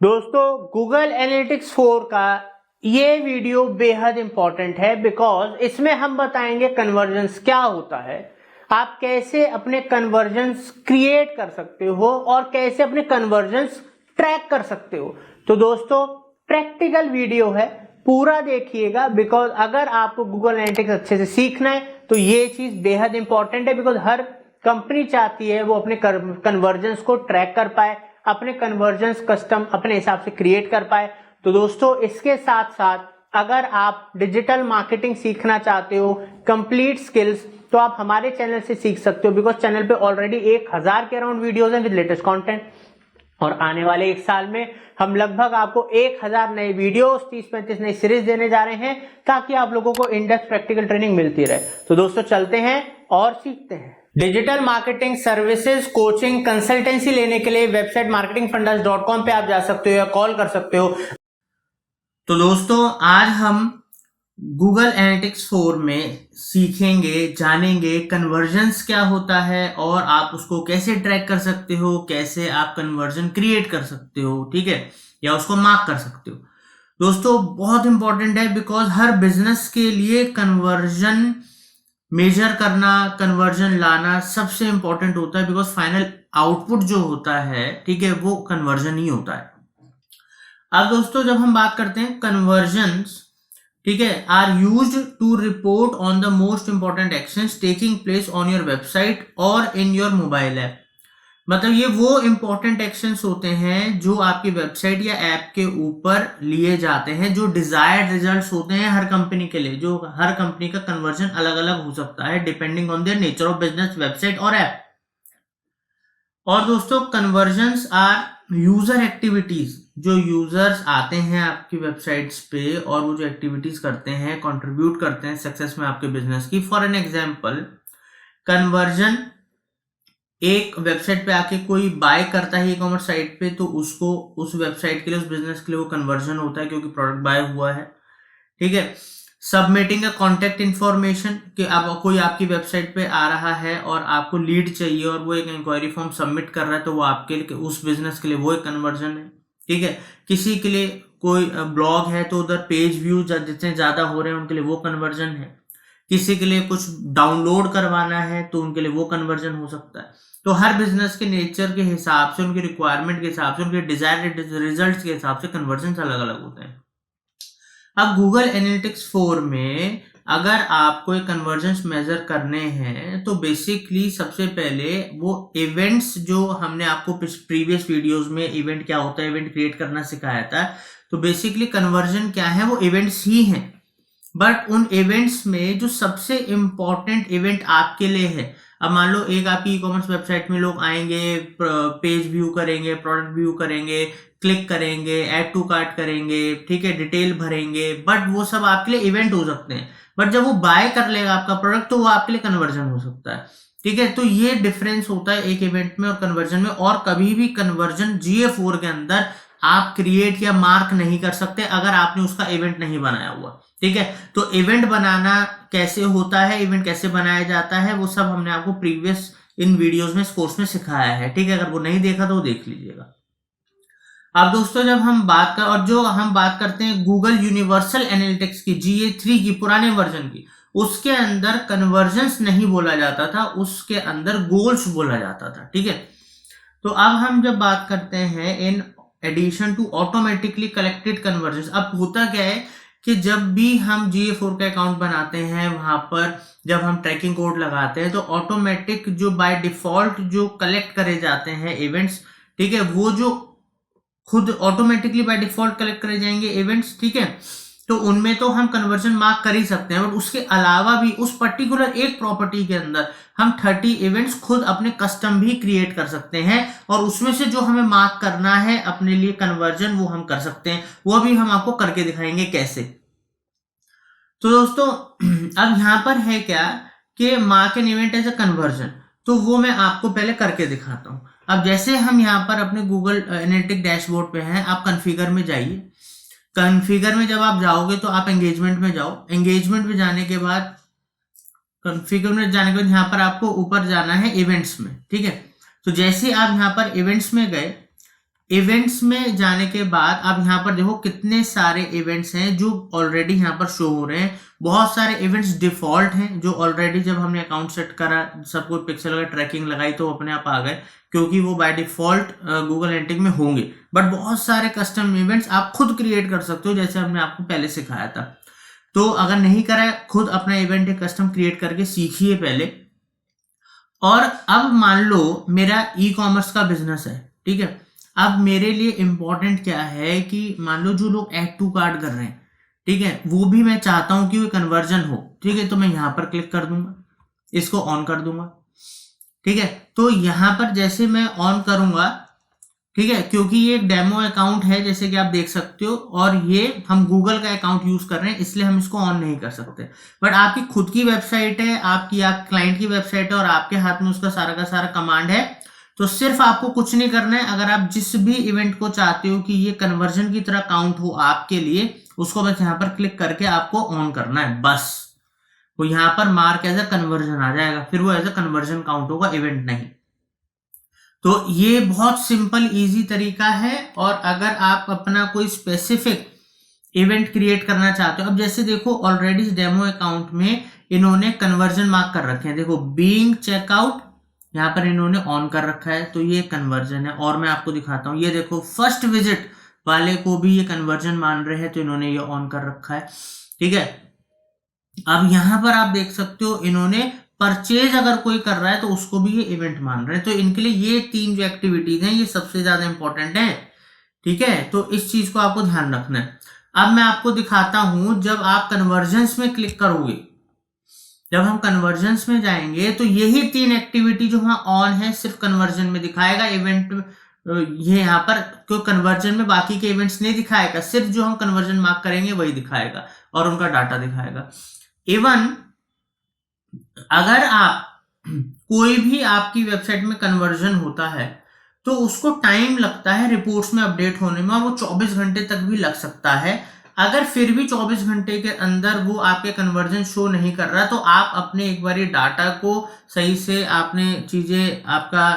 दोस्तों Google analytics 4 का ये वीडियो बेहद इंपॉर्टेंट है बिकॉज इसमें हम बताएंगे कन्वर्जन्स क्या होता है, आप कैसे अपने कन्वर्जन्स क्रिएट कर सकते हो और कैसे अपने कन्वर्जन्स ट्रैक कर सकते हो। तो दोस्तों प्रैक्टिकल वीडियो है, पूरा देखिएगा बिकॉज अगर आपको गूगल एनालिटिक्स अच्छे से सीखना है तो ये चीज बेहद इंपॉर्टेंट है बिकॉज हर कंपनी चाहती है वो अपने कन्वर्जन्स को ट्रैक कर पाए, अपने कन्वर्जन्स कस्टम अपने हिसाब से क्रिएट कर पाए। तो दोस्तों इसके साथ साथ अगर आप डिजिटल मार्केटिंग सीखना चाहते हो कंप्लीट स्किल्स तो आप हमारे चैनल से सीख सकते हो बिकॉज चैनल पे ऑलरेडी 1000 के अराउंड वीडियोस हैं विद लेटेस्ट कंटेंट और आने वाले एक साल में हम लगभग आपको 1000 नए वीडियोस 30-35 नई सीरीज देने जा रहे हैं ताकि आप लोगों को इंडेक्स प्रैक्टिकल ट्रेनिंग मिलती रहे। तो दोस्तों चलते हैं और सीखते हैं। Digital marketing services coaching consultancy लेने के लिए वेबसाइट marketingfundas.com पे आप जा सकते हो या कॉल कर सकते हो। तो दोस्तों आज हम गूगल एनालिटिक्स 4 में सीखेंगे, जानेंगे कन्वर्जन्स क्या होता है और आप उसको कैसे ट्रैक कर सकते हो, कैसे आप कन्वर्जन क्रिएट कर सकते हो, ठीक है, या उसको मार्क कर सकते हो। दोस्तों बहुत इंपॉर्टेंट है बिकॉज हर बिजनेस के लिए कन्वर्जन मेजर करना, कन्वर्जन लाना सबसे इंपॉर्टेंट होता है बिकॉज फाइनल आउटपुट जो होता है, ठीक है, वो कन्वर्जन ही होता है। अब दोस्तों जब हम बात करते हैं कन्वर्जन्स, ठीक है, are used to report on the most important actions taking place on your website और इन योर मोबाइल ऐप। मतलब ये वो इंपॉर्टेंट एक्शंस होते हैं जो आपकी वेबसाइट या ऐप के ऊपर लिए जाते हैं, जो डिजायर्ड रिजल्ट्स होते हैं हर कंपनी के लिए। जो हर कंपनी का कन्वर्जन अलग अलग हो सकता है depending on their nature of business, website और ऐप। और दोस्तों कन्वर्जन्स आर यूजर एक्टिविटीज, जो यूजर्स आते हैं आपकी वेबसाइट्स पे और वो जो एक्टिविटीज करते हैं, कंट्रीब्यूट करते हैं सक्सेस में आपके बिजनेस की। फॉर एन एग्जांपल, कन्वर्जन एक वेबसाइट पे आके कोई बाय करता है ई कॉमर्स साइट पे, तो उसको उस वेबसाइट के लिए, उस बिजनेस के लिए वो कन्वर्जन होता है क्योंकि प्रोडक्ट बाय हुआ है, ठीक है। सबमिटिंग अ कॉन्टेक्ट इन्फॉर्मेशन, कि अब कोई आपकी वेबसाइट पे आ रहा है और आपको लीड चाहिए और वो एक इंक्वायरी फॉर्म सबमिट कर रहा है, तो वो आपके लिए, उस बिजनेस के लिए वो एक कन्वर्जन है, ठीक है। किसी के लिए कोई ब्लॉग है तो उधर पेज व्यूज जितने ज्यादा हो रहे हैं उनके लिए वो कन्वर्जन है। किसी के लिए कुछ डाउनलोड करवाना है तो उनके लिए वो कन्वर्जन हो सकता है। तो हर बिजनेस के नेचर के हिसाब से, उनके रिक्वायरमेंट के हिसाब से, उनके डिजायर्ड रिजल्ट्स के हिसाब से कन्वर्जन अलग अलग होते हैं। अब गूगल एनालिटिक्स 4 में अगर आपको एक कन्वर्जन्स मेजर करने हैं तो बेसिकली सबसे पहले वो इवेंट्स, जो हमने आपको प्रीवियस वीडियोस में इवेंट क्या होता है, इवेंट क्रिएट करना सिखाया था, तो बेसिकली कन्वर्जन क्या है, वो इवेंट्स ही हैं। बट उन इवेंट्स में जो सबसे इंपॉर्टेंट इवेंट आपके लिए है, अब मान लो एक आपकी ई कॉमर्स वेबसाइट में लोग आएंगे, पेज व्यू करेंगे, प्रोडक्ट व्यू करेंगे, क्लिक करेंगे, ऐड टू कार्ट करेंगे, ठीक है, डिटेल भरेंगे, बट वो सब आपके लिए इवेंट हो सकते हैं। बट जब वो बाय कर लेगा आपका प्रोडक्ट तो वो आपके लिए कन्वर्जन हो सकता है, ठीक है। तो ये डिफरेंस होता है एक इवेंट में और कन्वर्जन में। और कभी भी कन्वर्जन GA4 के अंदर आप क्रिएट या मार्क नहीं कर सकते अगर आपने उसका इवेंट नहीं बनाया हुआ, ठीक है। तो इवेंट बनाना कैसे होता है, इवेंट कैसे बनाया जाता है, वो सब हमने आपको प्रीवियस इन वीडियोस में, इस कोर्स में सिखाया है, ठीक है। अगर वो नहीं देखा तो वो देख लीजिएगा। अब दोस्तों जब हम बात कर, और जो हम बात करते हैं गूगल यूनिवर्सल एनालिटिक्स की GA3 की, पुराने वर्जन की, उसके अंदर कन्वर्जन्स नहीं बोला जाता था, उसके अंदर गोल्स बोला जाता था, ठीक है। तो अब हम जब बात करते हैं in addition to automatically collected conversions, अब होता क्या है कि जब भी हम GA4 का अकाउंट बनाते हैं, वहां पर जब हम ट्रैकिंग कोड लगाते हैं तो ऑटोमेटिक जो बाय डिफॉल्ट जो कलेक्ट करे जाते हैं इवेंट्स, ठीक है, वो जो खुद ऑटोमेटिकली बाय डिफॉल्ट कलेक्ट करे जाएंगे इवेंट्स, ठीक है, तो उनमें तो हम कन्वर्जन मार्क कर ही सकते हैं। बट उसके अलावा भी उस पर्टिकुलर एक प्रॉपर्टी के अंदर हम 30 इवेंट्स खुद अपने कस्टम भी क्रिएट कर सकते हैं और उसमें से जो हमें मार्क करना है अपने लिए कन्वर्जन, वो हम कर सकते हैं। वो भी हम आपको करके दिखाएंगे कैसे। तो दोस्तों अब यहां पर है क्या कि mark an event as a conversion, तो वो मैं आपको पहले करके दिखाता हूं। अब जैसे हम यहाँ पर अपने गूगल एनालिटिक डैशबोर्ड पे हैं, आप कॉन्फ़िगर में जाइए। कॉन्फ़िगर में जब आप जाओगे तो आप एंगेजमेंट में जाओ। एंगेजमेंट में जाने के बाद, कॉन्फ़िगर में जाने के बाद यहाँ पर आपको ऊपर जाना है इवेंट्स में, ठीक है। तो जैसे आप यहाँ पर इवेंट्स में गए इवेंट्स में जाने के बाद अब यहाँ पर देखो कितने सारे इवेंट्स हैं जो ऑलरेडी यहाँ पर शो हो रहे हैं। बहुत सारे इवेंट्स डिफॉल्ट हैं जो ऑलरेडी जब हमने अकाउंट सेट करा, सब कुछ पिक्सल वगैरह ट्रैकिंग लगाई तो अपने आप आ गए, क्योंकि वो बाय डिफॉल्ट गूगल एनालिटिक्स में होंगे। बट बहुत सारे कस्टम इवेंट्स आप खुद क्रिएट कर सकते हो, जैसे हमने आपको पहले सिखाया था। तो अगर नहीं करा है, खुद अपना इवेंट एक कस्टम क्रिएट करके सीखिए पहले। और अब मान लो मेरा ई कॉमर्स का बिजनेस है, ठीक है। अब मेरे लिए इंपॉर्टेंट क्या है कि मान लो जो लोग ऐड टू कार्ट कर रहे हैं, ठीक है, वो भी मैं चाहता हूं कि वो कन्वर्जन हो, ठीक है। तो मैं यहां पर क्लिक कर दूंगा, इसको ऑन कर दूंगा, ठीक है। तो यहां पर जैसे मैं ऑन करूंगा, ठीक है, क्योंकि ये एक डेमो अकाउंट है जैसे कि आप देख सकते हो, और ये हम गूगल का अकाउंट यूज कर रहे हैं, इसलिए हम इसको ऑन नहीं कर सकते। बट आपकी खुद की वेबसाइट है, आपकी आप क्लाइंट की वेबसाइट है और आपके हाथ में उसका सारा का सारा कमांड है, तो सिर्फ आपको कुछ नहीं करना है। अगर आप जिस भी इवेंट को चाहते हो कि ये कन्वर्जन की तरह काउंट हो आपके लिए, उसको बस यहाँ पर क्लिक करके आपको ऑन करना है, बस। वो यहाँ पर मार्क एज अ कन्वर्जन आ जाएगा, फिर वो एज अ कन्वर्जन काउंट होगा, इवेंट नहीं। तो ये बहुत सिंपल इजी तरीका है। और अगर आप अपना कोई स्पेसिफिक इवेंट क्रिएट करना चाहते हो, अब जैसे देखो ऑलरेडी इस डेमो अकाउंट में इन्होंने कन्वर्जन मार्क कर रखे हैं, देखो बीइंग चेकआउट यहां पर इन्होंने ऑन कर रखा है, तो ये कन्वर्जन है। और मैं आपको दिखाता हूं, ये देखो फर्स्ट विजिट वाले को भी ये कन्वर्जन मान रहे हैं, तो इन्होंने ये ऑन कर रखा है, ठीक है। अब यहां पर आप देख सकते हो इन्होंने परचेज अगर कोई कर रहा है तो उसको भी ये इवेंट मान रहे हैं। तो इनके लिए ये 3 जो एक्टिविटीज हैं ये सबसे ज्यादा इंपॉर्टेंट है, ठीक है। तो इस चीज को आपको ध्यान रखना है। अब मैं आपको दिखाता हूं, जब आप कन्वर्जन्स में क्लिक करोगे, जब हम कन्वर्जन्स में जाएंगे तो यही 3 एक्टिविटी जो वहां ऑन है सिर्फ कन्वर्जन में दिखाएगा। इवेंट ये यहाँ पर क्यों कन्वर्जन में बाकी के इवेंट्स नहीं दिखाएगा, सिर्फ जो हम कन्वर्जन मार्क करेंगे वही दिखाएगा और उनका डाटा दिखाएगा। इवन अगर आप कोई भी आपकी वेबसाइट में कन्वर्जन होता है तो उसको टाइम लगता है रिपोर्ट्स में अपडेट होने में, और वो 24 घंटे तक भी लग सकता है। अगर फिर भी 24 घंटे के अंदर वो आपके कन्वर्जन शो नहीं कर रहा, तो आप अपने एक बार ये डाटा को सही से आपने चीजें आपका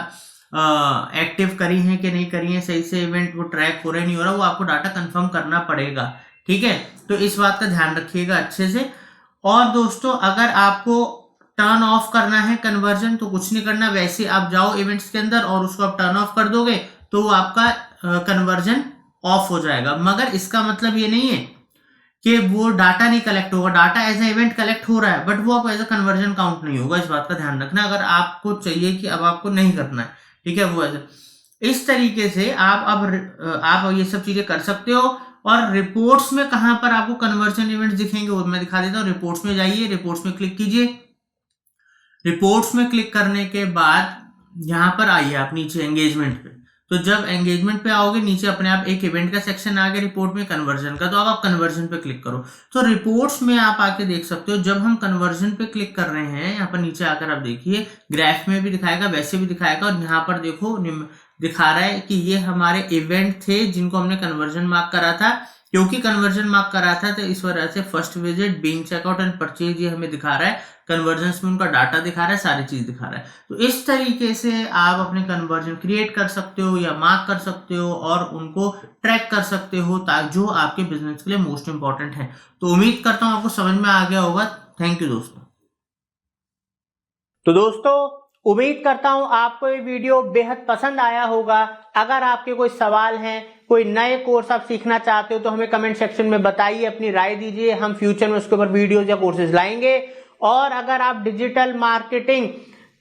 एक्टिव करी हैं कि नहीं करी हैं, सही से इवेंट वो ट्रैक हो रहा नहीं हो रहा, वो आपको डाटा कंफर्म करना पड़ेगा, ठीक है। तो इस बात का ध्यान रखिएगा अच्छे से। और दोस्तों अगर आपको टर्न ऑफ करना है कन्वर्जन तो कुछ नहीं करना, वैसे आप जाओ इवेंट्स के अंदर और उसको आप टर्न ऑफ कर दोगे तो वो आपका कन्वर्जन ऑफ हो जाएगा। मगर इसका मतलब ये नहीं है कि वो डाटा नहीं कलेक्ट होगा, data as a event collect हो रहा है, बट वो आप एज ए कन्वर्जन काउंट नहीं होगा। इस बात का ध्यान रखना अगर आपको चाहिए कि अब आपको नहीं करना है, ठीक है। वो इस तरीके से आप ये सब चीजें कर सकते हो। और रिपोर्ट्स में कहां पर आपको कन्वर्जन इवेंट्स दिखेंगे वो मैं दिखा देता हूं। रिपोर्ट्स में जाइए, रिपोर्ट्स में क्लिक कीजिए। रिपोर्ट्स में क्लिक करने के बाद यहां पर आइए आप नीचे एंगेजमेंट पे। तो जब एंगेजमेंट पे आओगे नीचे अपने आप एक इवेंट का सेक्शन आ गया रिपोर्ट में कन्वर्जन का, तो अब आप कन्वर्जन पे क्लिक करो। तो रिपोर्ट्स में आप आके देख सकते हो जब हम कन्वर्जन पे क्लिक कर रहे हैं, यहाँ पर नीचे आकर आप देखिए ग्राफ में भी दिखाएगा, वैसे भी दिखाएगा। और यहाँ पर देखो दिखा रहा है कि ये हमारे इवेंट थे जिनको हमने कन्वर्जन मार्क करा था। क्योंकि कन्वर्जन मार्क करा था तो इस वजह से first visit, being checkout and purchase ये हमें दिखा रहा है, कन्वर्जन्स में उनका डाटा दिखा रहा है, सारी चीज दिखा रहा है। तो इस तरीके से आप अपने कन्वर्जन क्रिएट कर सकते हो या मार्क कर सकते हो और उनको ट्रैक कर सकते हो, ताकि जो आपके बिजनेस के लिए मोस्ट इंपॉर्टेंट है। तो उम्मीद करता हूं आपको समझ में आ गया होगा। थैंक यू दोस्तों। तो दोस्तों उम्मीद करता हूं आपको ये वीडियो बेहद पसंद आया होगा। अगर आपके कोई सवाल हैं, कोई नए कोर्स आप सीखना चाहते हो तो हमें कमेंट सेक्शन में बताइए, अपनी राय दीजिए। हम फ्यूचर में उसके ऊपर वीडियोज या कोर्सेज लाएंगे। और अगर आप डिजिटल मार्केटिंग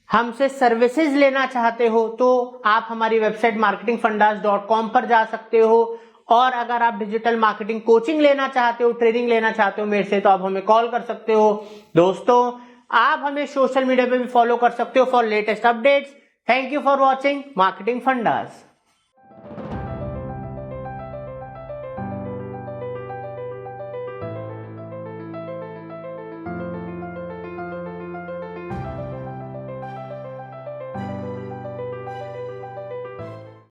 हमसे सर्विसेज लेना चाहते हो तो आप हमारी वेबसाइट marketingfundas.com पर जा सकते हो। और अगर आप डिजिटल मार्केटिंग कोचिंग लेना चाहते हो, ट्रेनिंग लेना चाहते हो मेरे से, तो आप हमें कॉल कर सकते हो। दोस्तों आप हमें सोशल मीडिया पे भी फॉलो कर सकते हो for latest updates. Thank you for watching marketing fundas.